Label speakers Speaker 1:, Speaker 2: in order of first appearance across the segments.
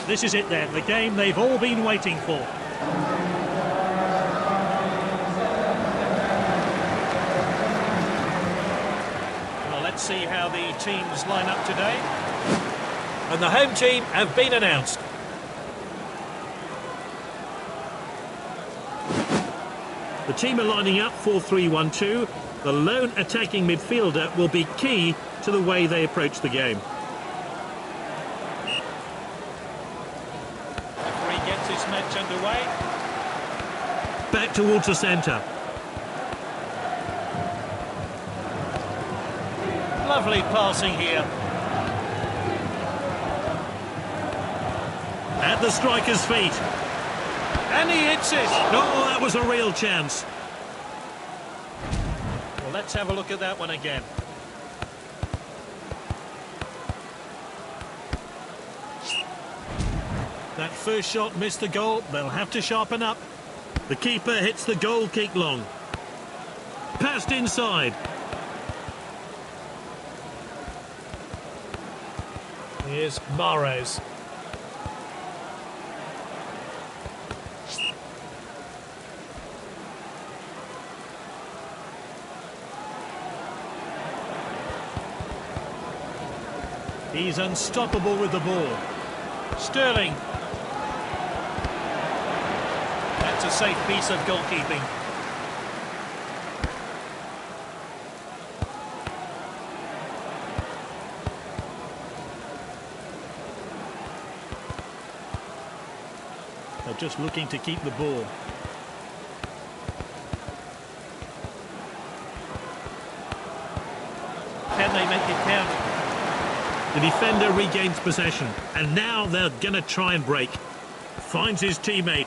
Speaker 1: This is it then, the game they've all been waiting for. Well, let's see how the teams line up today. And the home team have been announced. The team are lining up 4-3-1-2. The lone attacking midfielder will be key to the way they approach the game. Referee gets this match underway. Back towards the centre. Lovely passing here. At the striker's feet. And he hits it. Oh, that was a real chance. Well, let's have a look at that one again. That first shot missed the goal. They'll have to sharpen up. The keeper hits the goal kick long. Passed inside. Here's Mahrez. He's unstoppable with the ball. Sterling. That's a safe piece of goalkeeping. They're just looking to keep the ball. Can they make it count? The defender regains possession, and now they're going to try and break. Finds his teammate.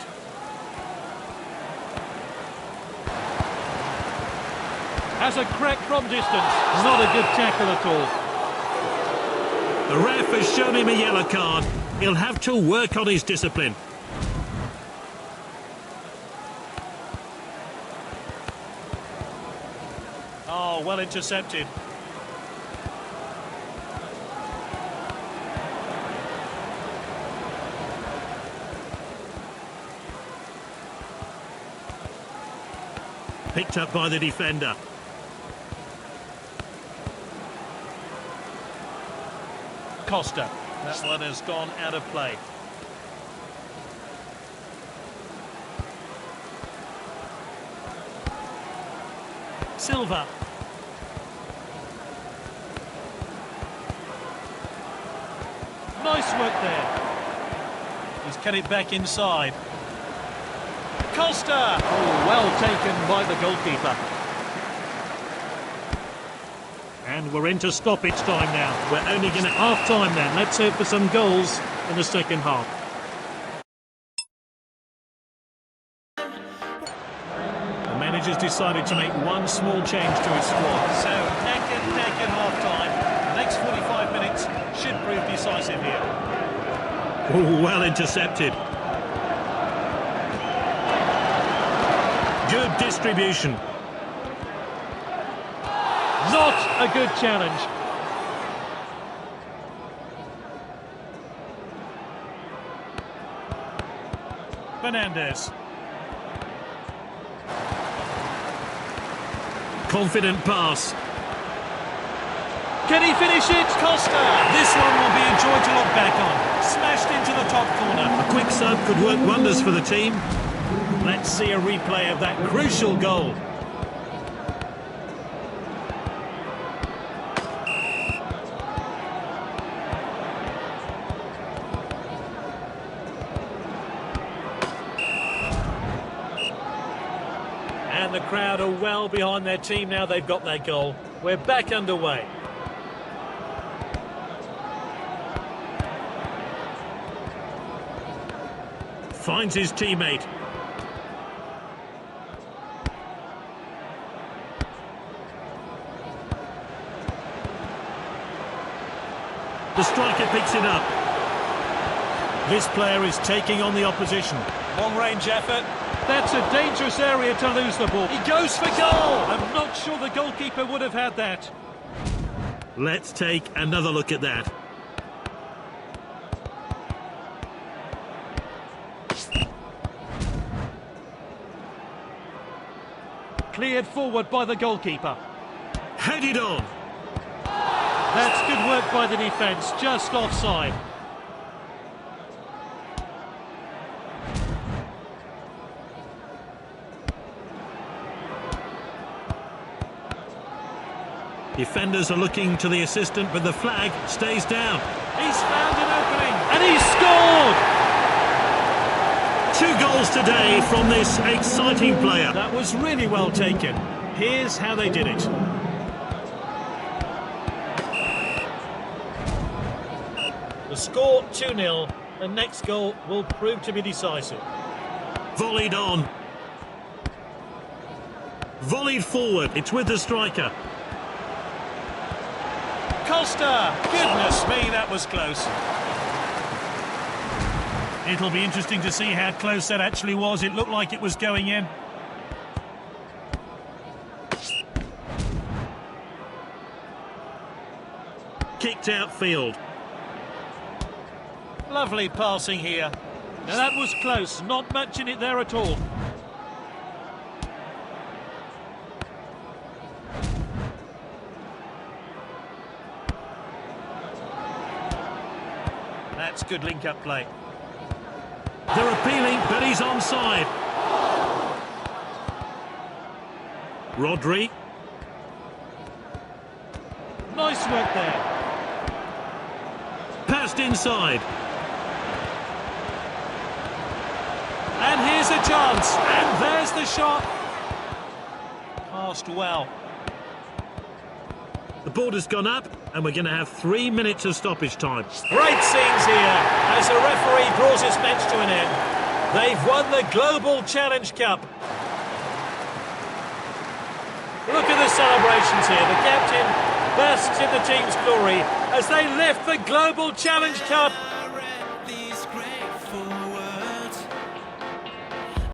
Speaker 1: Has a crack from distance. Not a good tackle at all. The ref has shown him a yellow card. He'll have to work on his discipline. Oh, well intercepted. Picked up by the defender. Costa. That one has gone out of play. Silva. Nice work there. He's cut it back inside. Costa! Oh, well taken by the goalkeeper. And we're into stoppage time now. We're only going to half-time then. Let's hope for some goals in the second half. The manager's decided to make one small change to his squad. So, neck and half-time. The next 45 minutes should prove decisive here. Oh, well intercepted. Good distribution. Not a good challenge. Fernandez. Confident pass. Can he finish it? Costa. This one will be a joy to look back on. Smashed into the top corner. A quick sub could work wonders for the team. Let's see a replay of that crucial goal. And the crowd are well behind their team now they've got their goal. We're back underway. Finds his teammate. The striker picks it up. This player is taking on the opposition. Long-range effort. That's a dangerous area to lose the ball. He goes for goal. I'm not sure the goalkeeper would have had that. Let's take another look at that. Cleared forward by the goalkeeper.
Speaker 2: Headed on.
Speaker 1: That's good work by the defence, just offside.
Speaker 2: Defenders are looking to the assistant, but the flag stays down.
Speaker 1: He's found an opening, and he's scored!
Speaker 2: 2 goals today from this exciting player.
Speaker 1: That was really well taken. Here's how they did it. The score 2-0. The next goal will prove to be decisive.
Speaker 2: Volleyed on. Volleyed forward. It's with the striker.
Speaker 1: Costa! Goodness me, that was close. It'll be interesting to see how close that actually was. It looked like it was going in.
Speaker 2: Kicked outfield.
Speaker 1: Lovely passing here. Now that was close, not much in it there at all. That's good link-up play.
Speaker 2: They're appealing, but he's onside. Rodri.
Speaker 1: Nice work there.
Speaker 2: Passed inside.
Speaker 1: And here's a chance. And there's the shot. Passed well.
Speaker 2: The border's gone up, and we're going to have 3 minutes of stoppage time.
Speaker 1: Great scenes here as the referee draws his match to an end. They've won the Global Challenge Cup. Look at the celebrations here. The captain basks in the team's glory as they lift the Global Challenge Cup